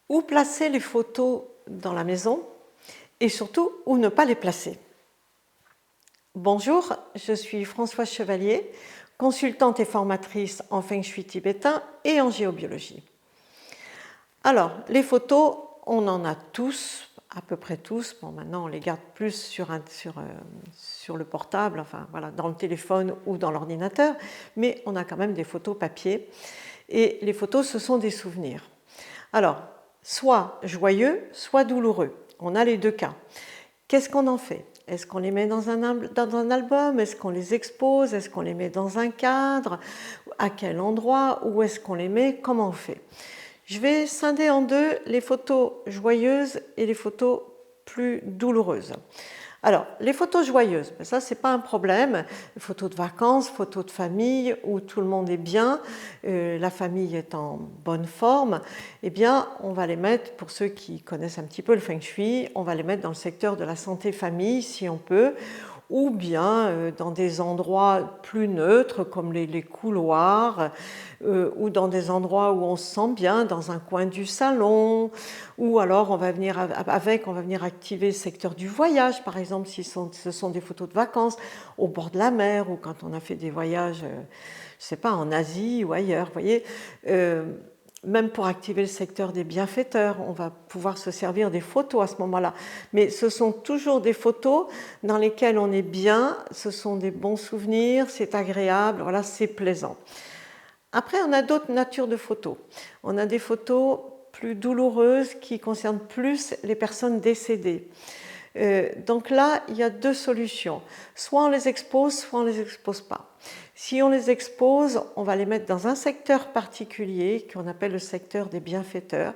Où placer les photos dans la maison et surtout où ne pas les placer. Bonjour, je suis Françoise Chevalier, consultante et formatrice en Feng Shui tibétain et en géobiologie. Alors, les photos, on en a tous, à peu près tous. Bon, maintenant, on les garde plus sur le portable, enfin voilà, dans le téléphone ou dans l'ordinateur, mais on a quand même des photos papier. Et les photos, ce sont des souvenirs. Alors, soit joyeux, soit douloureux. On a les deux cas. Qu'est-ce qu'on en fait? Est-ce qu'on les met dans un album? Est-ce qu'on les expose? Est-ce qu'on les met dans un cadre? À quel endroit? Où est-ce qu'on les met? Comment on fait? Je vais scinder en deux les photos joyeuses et les photos plus douloureuses. Alors, les photos joyeuses, ça, c'est pas un problème. Photos de vacances, photos de famille, où tout le monde est bien, la famille est en bonne forme, eh bien, on va les mettre, pour ceux qui connaissent un petit peu le Feng Shui, on va les mettre dans le secteur de la santé famille, si on peut, ou bien dans des endroits plus neutres, comme les couloirs, ou dans des endroits où on se sent bien, dans un coin du salon, ou alors on va venir activer le secteur du voyage, par exemple, si ce sont des photos de vacances au bord de la mer, ou quand on a fait des voyages, je ne sais pas, en Asie ou ailleurs, vous voyez. Même pour activer le secteur des bienfaiteurs, on va pouvoir se servir des photos à ce moment-là. Mais ce sont toujours des photos dans lesquelles on est bien, ce sont des bons souvenirs, c'est agréable, voilà, c'est plaisant. Après, on a d'autres natures de photos. On a des photos plus douloureuses qui concernent plus les personnes décédées. Donc là, il y a deux solutions. Soit on les expose, soit on ne les expose pas. Si on les expose, on va les mettre dans un secteur particulier qu'on appelle le secteur des bienfaiteurs,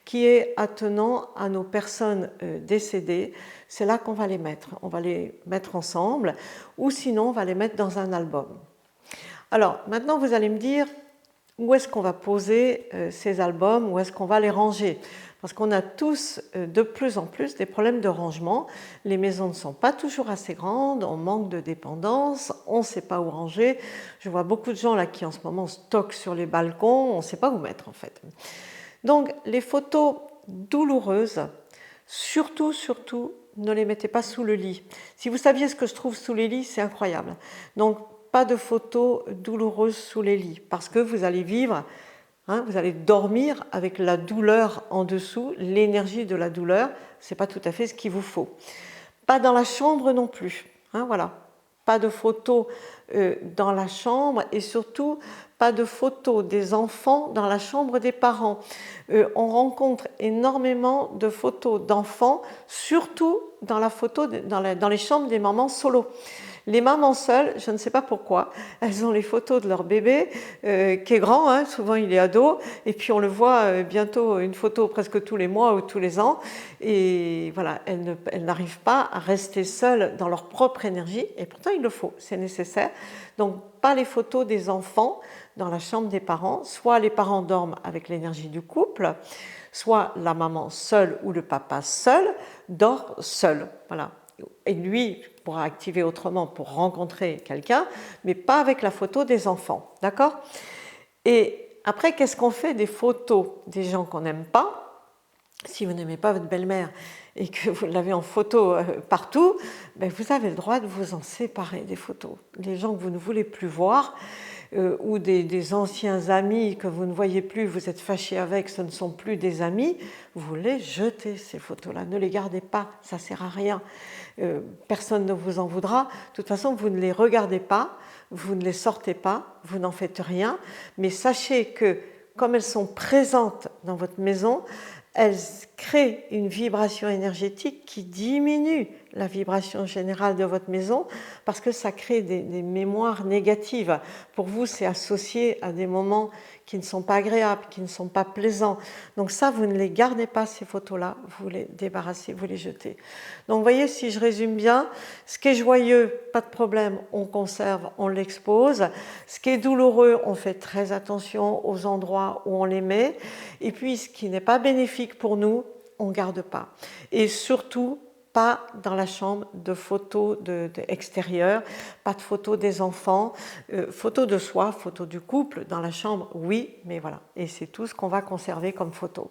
qui est attenant à nos personnes décédées. C'est là qu'on va les mettre. On va les mettre ensemble, ou sinon on va les mettre dans un album. Alors maintenant, vous allez me dire où est-ce qu'on va poser ces albums, où est-ce qu'on va les ranger? Parce qu'on a tous de plus en plus des problèmes de rangement. Les maisons ne sont pas toujours assez grandes, on manque de dépendance, on ne sait pas où ranger. Je vois beaucoup de gens là qui en ce moment stockent sur les balcons, on ne sait pas où mettre en fait. Donc les photos douloureuses, surtout, ne les mettez pas sous le lit. Si vous saviez ce que je trouve sous les lits, c'est incroyable. Donc pas de photos douloureuses sous les lits, parce que vous allez vivre, vous allez dormir avec la douleur en dessous, l'énergie de la douleur, ce n'est pas tout à fait ce qu'il vous faut. Pas dans la chambre non plus, voilà. Pas de photos dans la chambre et surtout pas de photos des enfants dans la chambre des parents. On rencontre énormément de photos d'enfants, surtout dans les chambres des mamans solo. Les mamans seules, je ne sais pas pourquoi, elles ont les photos de leur bébé qui est grand, souvent il est ado, et puis on le voit bientôt une photo presque tous les mois ou tous les ans, et voilà, elles n'arrivent pas à rester seules dans leur propre énergie, et pourtant il le faut, c'est nécessaire. Donc pas les photos des enfants dans la chambre des parents, soit les parents dorment avec l'énergie du couple, soit la maman seule ou le papa seul dort seul, voilà. Et lui pourra activer autrement pour rencontrer quelqu'un, mais pas avec la photo des enfants, d'accord? Et après, qu'est-ce qu'on fait des photos des gens qu'on n'aime pas? Si vous n'aimez pas votre belle-mère et que vous l'avez en photo partout, ben vous avez le droit de vous en séparer des photos. Les gens que vous ne voulez plus voir, ou des anciens amis que vous ne voyez plus, vous êtes fâché avec, ce ne sont plus des amis, vous les jetez ces photos-là, ne les gardez pas, ça ne sert à rien. Personne ne vous en voudra. De toute façon, vous ne les regardez pas, vous ne les sortez pas, vous n'en faites rien, mais sachez que comme elles sont présentes dans votre maison, elles créent une vibration énergétique qui diminue la vibration générale de votre maison parce que ça crée des mémoires négatives. Pour vous, c'est associé à des moments qui ne sont pas agréables, qui ne sont pas plaisants. Donc ça, vous ne les gardez pas, ces photos-là, vous les débarrassez, vous les jetez. Donc vous voyez, si je résume bien, ce qui est joyeux, pas de problème, on conserve, on l'expose. Ce qui est douloureux, on fait très attention aux endroits où on les met. Et puis, ce qui n'est pas bénéfique pour nous, on ne garde pas. Et surtout, pas dans la chambre de photos extérieures, pas de photos des enfants, photos de soi, photos du couple dans la chambre, oui, mais voilà. Et c'est tout ce qu'on va conserver comme photo.